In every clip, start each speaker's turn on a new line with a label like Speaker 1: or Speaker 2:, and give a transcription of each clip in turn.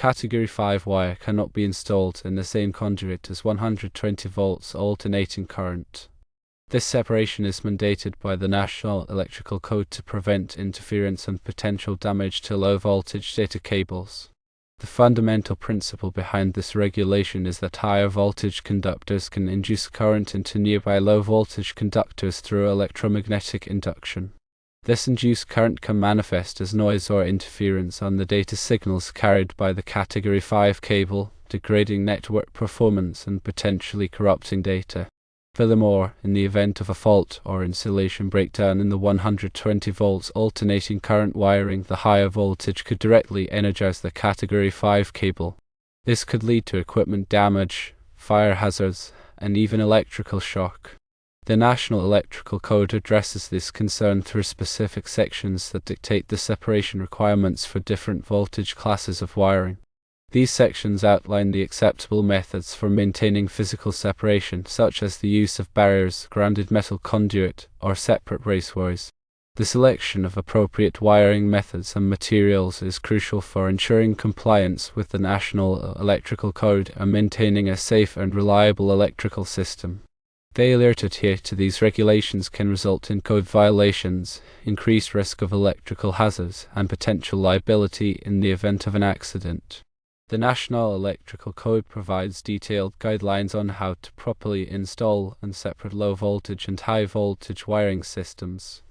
Speaker 1: Category 5 wire cannot be installed in the same conduit as 120 volts alternating current. This separation is mandated by the National Electrical Code to prevent interference and potential damage to low-voltage data cables. The fundamental principle behind this regulation is that higher voltage conductors can induce current into nearby low-voltage conductors through electromagnetic induction. This induced current can manifest as noise or interference on the data signals carried by the Category 5 cable, degrading network performance and potentially corrupting data. Furthermore, in the event of a fault or insulation breakdown in the 120 volts alternating current wiring, the higher voltage could directly energize the Category 5 cable. This could lead to equipment damage, fire hazards, and even electrical shock. The National Electrical Code addresses this concern through specific sections that dictate the separation requirements for different voltage classes of wiring. These sections outline the acceptable methods for maintaining physical separation, such as the use of barriers, grounded metal conduit, or separate racewires. The selection of appropriate wiring methods and materials is crucial for ensuring compliance with the National Electrical Code and maintaining a safe and reliable electrical system. Failure to adhere to these regulations can result in code violations, increased risk of electrical hazards, and potential liability in the event of an accident. The National Electrical Code provides detailed guidelines on how to properly install and separate low-voltage and high-voltage wiring systems.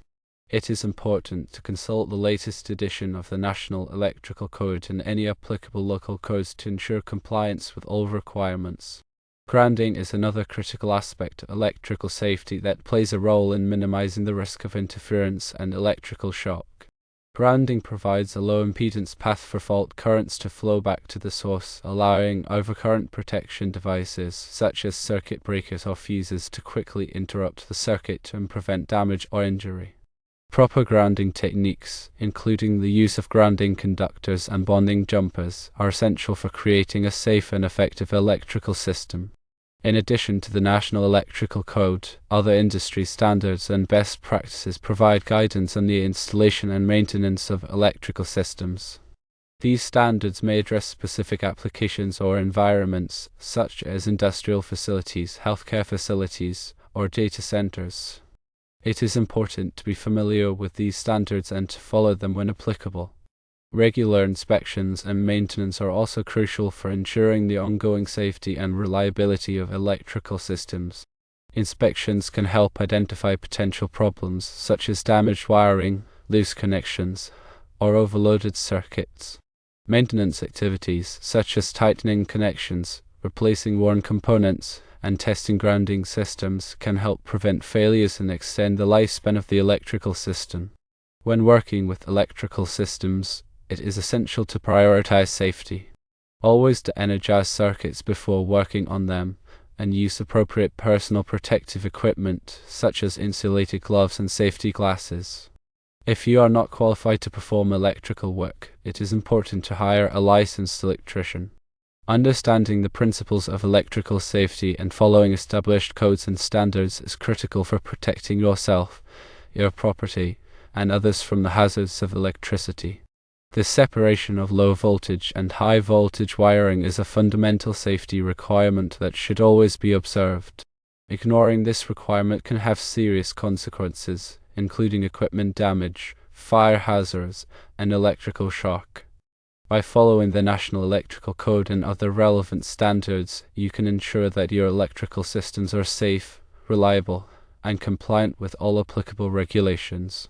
Speaker 1: It is important to consult the latest edition of the National Electrical Code and any applicable local codes to ensure compliance with all requirements. Grounding is another critical aspect of electrical safety that plays a role in minimizing the risk of interference and electrical shock. Grounding provides a low-impedance path for fault currents to flow back to the source, allowing overcurrent protection devices, such as circuit breakers or fuses, to quickly interrupt the circuit and prevent damage or injury. Proper grounding techniques, including the use of grounding conductors and bonding jumpers, are essential for creating a safe and effective electrical system. In addition to the National Electrical Code, other industry standards and best practices provide guidance on the installation and maintenance of electrical systems. These standards may address specific applications or environments, such as industrial facilities, healthcare facilities, or data centers. It is important to be familiar with these standards and to follow them when applicable. Regular inspections and maintenance are also crucial for ensuring the ongoing safety and reliability of electrical systems. Inspections can help identify potential problems such as damaged wiring, loose connections, or overloaded circuits. Maintenance activities such as tightening connections, replacing worn components, and testing grounding systems can help prevent failures and extend the lifespan of the electrical system. When working with electrical systems, it is essential to prioritize safety. Always to energize circuits before working on them, and use appropriate personal protective equipment such as insulated gloves and safety glasses. If you are not qualified to perform electrical work, it is important to hire a licensed electrician. Understanding the principles of electrical safety and following established codes and standards is critical for protecting yourself, your property, and others from the hazards of electricity. The separation of low-voltage and high-voltage wiring is a fundamental safety requirement that should always be observed. Ignoring this requirement can have serious consequences, including equipment damage, fire hazards, and electrical shock. By following the National Electrical Code and other relevant standards, you can ensure that your electrical systems are safe, reliable, and compliant with all applicable regulations.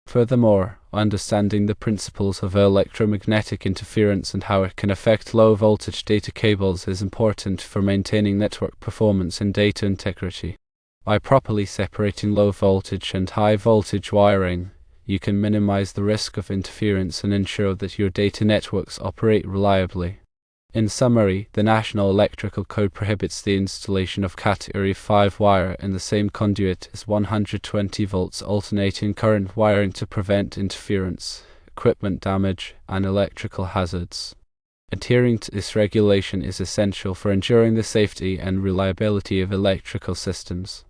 Speaker 1: Furthermore, understanding the principles of electromagnetic interference and how it can affect low-voltage data cables is important for maintaining network performance and data integrity. By properly separating low-voltage and high-voltage wiring, you can minimize the risk of interference and ensure that your data networks operate reliably. In summary, the National Electrical Code prohibits the installation of Category 5 wire in the same conduit as 120 volts alternating current wiring to prevent interference, equipment damage, and electrical hazards. Adhering to this regulation is essential for ensuring the safety and reliability of electrical systems.